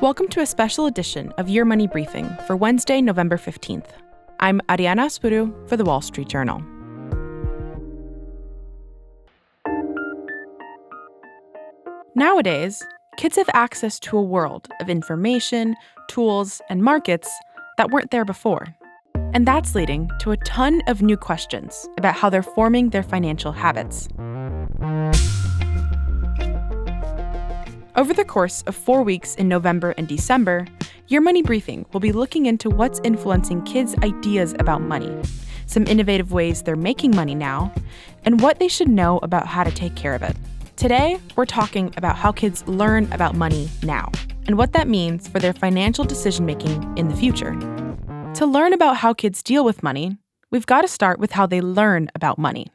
Welcome to a special edition of Your Money Briefing for Wednesday, November 15th. I'm Ariana Aspuru for The Wall Street Journal. Nowadays, kids have access to a world of information, tools, and markets that weren't there before. And that's leading to a ton of new questions about how they're forming their financial habits. Over the course of 4 weeks in November and December, Your Money Briefing will be looking into what's influencing kids' ideas about money, some innovative ways they're making money now, and what they should know about how to take care of it. Today, we're talking about how kids learn about money now, and what that means for their financial decision-making in the future. To learn about how kids deal with money, we've got to start with how they learn about money.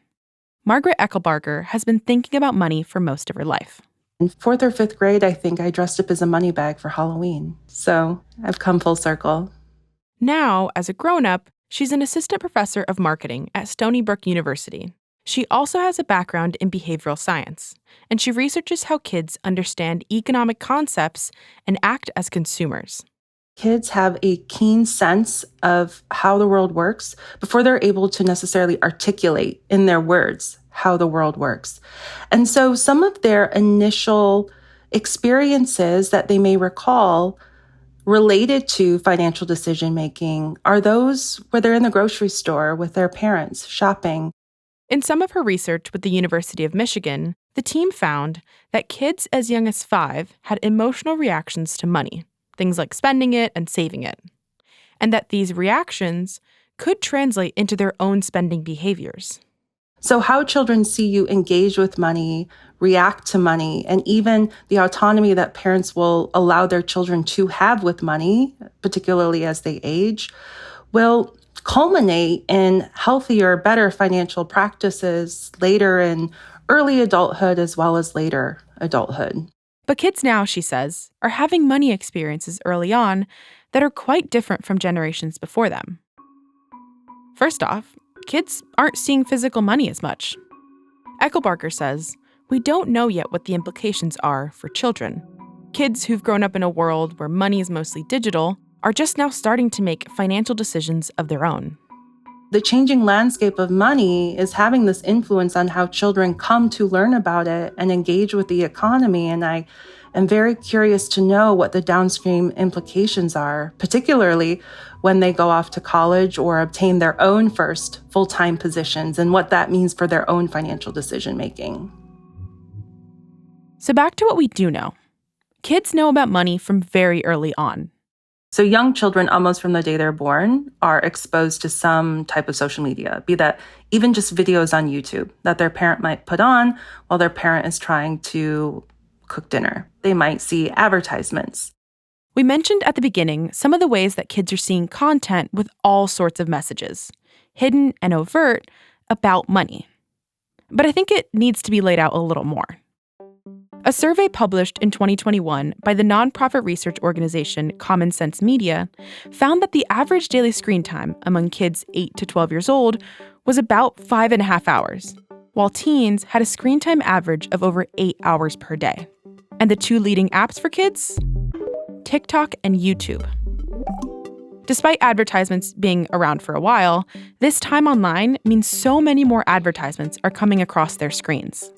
Margaret Eckelbarger has been thinking about money for most of her life. In fourth or fifth grade, I think I dressed up as a money bag for Halloween. So I've come full circle. Now, as a grown-up, she's an assistant professor of marketing at Stony Brook University. She also has a background in behavioral science, and she researches how kids understand economic concepts and act as consumers. Kids have a keen sense of how the world works before they're able to necessarily articulate in their words how the world works. And so some of their initial experiences that they may recall related to financial decision-making are those where they're in the grocery store with their parents shopping. In some of her research with the University of Michigan, the team found that kids as young as 5 had emotional reactions to money, things like spending it and saving it, and that these reactions could translate into their own spending behaviors. So how children see you engage with money, react to money, and even the autonomy that parents will allow their children to have with money, particularly as they age, will culminate in healthier, better financial practices later in early adulthood as well as later adulthood. But kids now, she says, are having money experiences early on that are quite different from generations before them. First off, kids aren't seeing physical money as much. Eckelbarger says, we don't know yet what the implications are for children. Kids who've grown up in a world where money is mostly digital are just now starting to make financial decisions of their own. The changing landscape of money is having this influence on how children come to learn about it and engage with the economy. And I am very curious to know what the downstream implications are, particularly when they go off to college or obtain their own first full-time positions and what that means for their own financial decision-making. So back to what we do know. Kids know about money from very early on. So young children, almost from the day they're born, are exposed to some type of social media, be that even just videos on YouTube that their parent might put on while their parent is trying to cook dinner. They might see advertisements. We mentioned at the beginning some of the ways that kids are seeing content with all sorts of messages, hidden and overt, about money. But I think it needs to be laid out a little more. A survey published in 2021 by the nonprofit research organization Common Sense Media found that the average daily screen time among kids 8 to 12 years old was about 5.5 hours, while teens had a screen time average of over 8 hours per day. And the two leading apps for kids? TikTok and YouTube. Despite advertisements being around for a while, this time online means so many more advertisements are coming across their screens.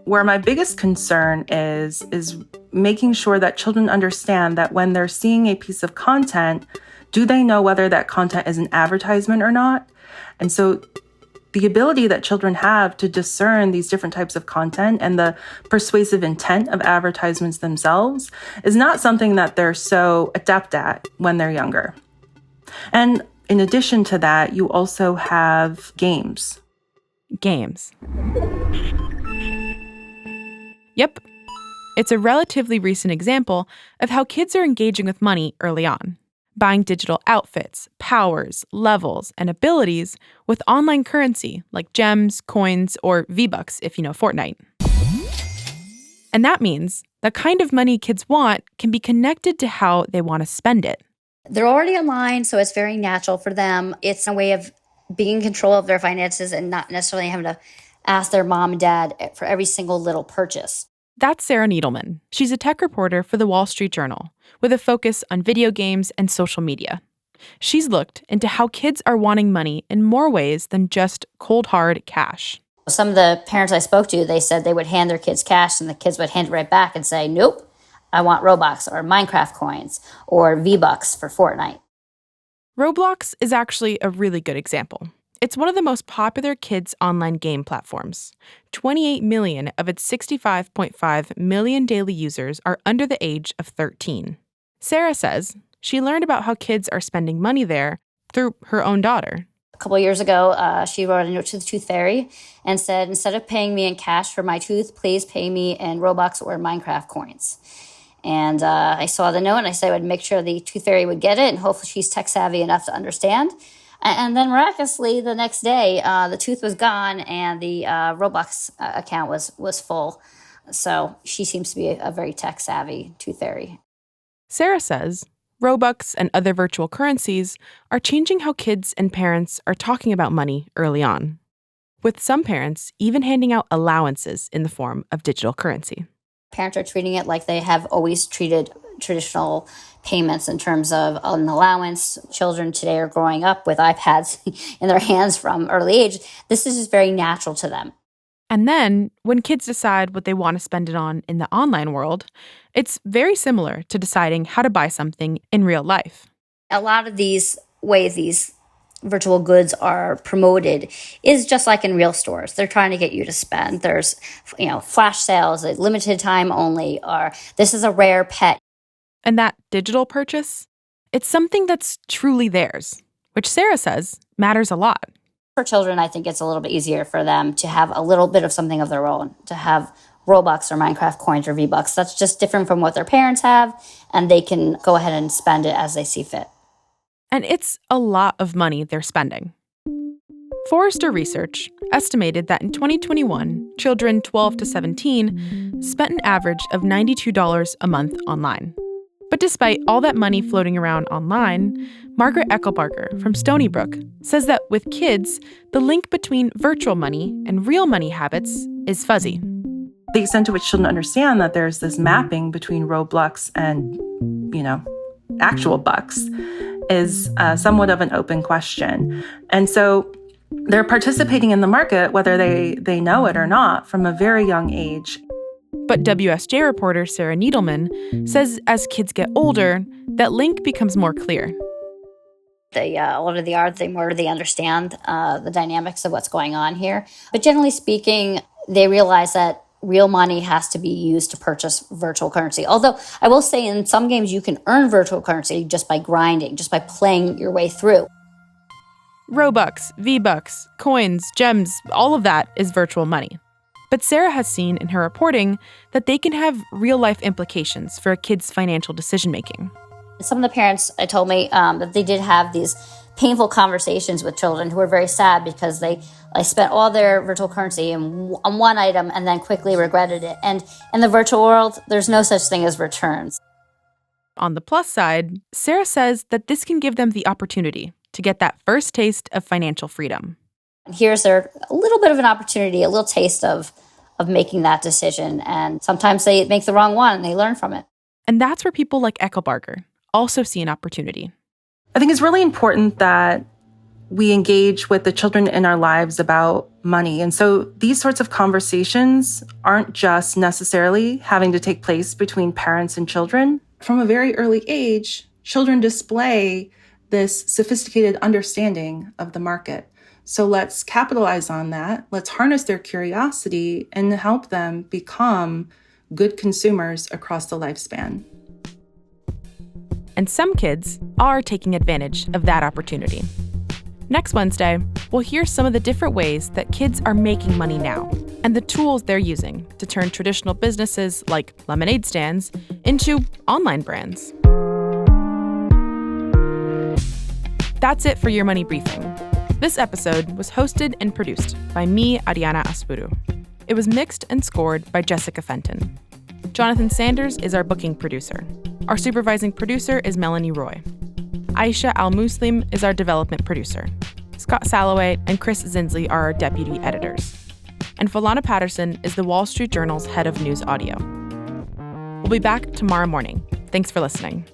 Where my biggest concern is making sure that children understand that when they're seeing a piece of content, do they know whether that content is an advertisement or not? And so the ability that children have to discern these different types of content and the persuasive intent of advertisements themselves is not something that they're so adept at when they're younger. And in addition to that, you also have games. Games. Yep. It's a relatively recent example of how kids are engaging with money early on, buying digital outfits, powers, levels, and abilities with online currency like gems, coins, or V-Bucks if you know Fortnite. And that means the kind of money kids want can be connected to how they want to spend it. They're already online, so it's very natural for them. It's a way of being in control of their finances and not necessarily having to ask their mom and dad for every single little purchase. That's Sarah Needleman. She's a tech reporter for the Wall Street Journal with a focus on video games and social media. She's looked into how kids are wanting money in more ways than just cold, hard cash. Some of the parents I spoke to, they said they would hand their kids cash and the kids would hand it right back and say, nope, I want Robux or Minecraft coins or V-Bucks for Fortnite. Roblox is actually a really good example. It's one of the most popular kids' online game platforms. 28 million of its 65.5 million daily users are under the age of 13. Sarah says she learned about how kids are spending money there through her own daughter. A couple of years ago, she wrote a note to the Tooth Fairy and said, instead of paying me in cash for my tooth, please pay me in Robux or Minecraft coins. And I saw the note and I said I would make sure the Tooth Fairy would get it, and hopefully she's tech savvy enough to understand. And then miraculously, the next day, the tooth was gone and the Robux account was full. So she seems to be a very tech-savvy Tooth Fairy. Sarah says Robux and other virtual currencies are changing how kids and parents are talking about money early on, with some parents even handing out allowances in the form of digital currency. Parents are treating it like they have always treated traditional payments in terms of an allowance. Children today are growing up with iPads in their hands from early age. This is just very natural to them. And then, when kids decide what they want to spend it on in the online world, it's very similar to deciding how to buy something in real life. A lot of these ways these virtual goods are promoted is just like in real stores. They're trying to get you to spend. There's, flash sales, limited time only, or this is a rare pet. And that digital purchase, it's something that's truly theirs, which Sarah says matters a lot. For children, I think it's a little bit easier for them to have a little bit of something of their own, to have Robux or Minecraft coins or V-Bucks. That's just different from what their parents have, and they can go ahead and spend it as they see fit. And it's a lot of money they're spending. Forrester Research estimated that in 2021, children 12 to 17 spent an average of $92 a month online. But despite all that money floating around online, Margaret Eckelbarger from Stony Brook says that with kids, the link between virtual money and real money habits is fuzzy. The extent to which children understand that there's this mapping between Roblox and, actual bucks is somewhat of an open question. And so they're participating in the market, whether they know it or not, from a very young age. But WSJ reporter Sarah Needleman says as kids get older, that link becomes more clear. The older they are, the more they understand the dynamics of what's going on here. But generally speaking, they realize that real money has to be used to purchase virtual currency. Although I will say in some games you can earn virtual currency just by grinding, just by playing your way through. Robux, V-Bucks, coins, gems, all of that is virtual money. But Sarah has seen in her reporting that they can have real-life implications for a kid's financial decision-making. Some of the parents told me that they did have these painful conversations with children who were very sad because they spent all their virtual currency on one item and then quickly regretted it. And in the virtual world, there's no such thing as returns. On the plus side, Sarah says that this can give them the opportunity to get that first taste of financial freedom. Here's a little bit of an opportunity, a little taste of making that decision. And sometimes they make the wrong one and they learn from it. And that's where people like Eckelbarger also see an opportunity. I think it's really important that we engage with the children in our lives about money. And so these sorts of conversations aren't just necessarily having to take place between parents and children. From a very early age, children display this sophisticated understanding of the market. So let's capitalize on that. Let's harness their curiosity and help them become good consumers across the lifespan. And some kids are taking advantage of that opportunity. Next Wednesday, we'll hear some of the different ways that kids are making money now and the tools they're using to turn traditional businesses like lemonade stands into online brands. That's it for Your Money Briefing. This episode was hosted and produced by me, Ariana Aspuru. It was mixed and scored by Jessica Fenton. Jonathan Sanders is our booking producer. Our supervising producer is Melanie Roy. Aisha Al-Muslim is our development producer. Scott Salloway and Chris Zinsley are our deputy editors. and Philana Patterson is the Wall Street Journal's head of news audio. We'll be back tomorrow morning. Thanks for listening.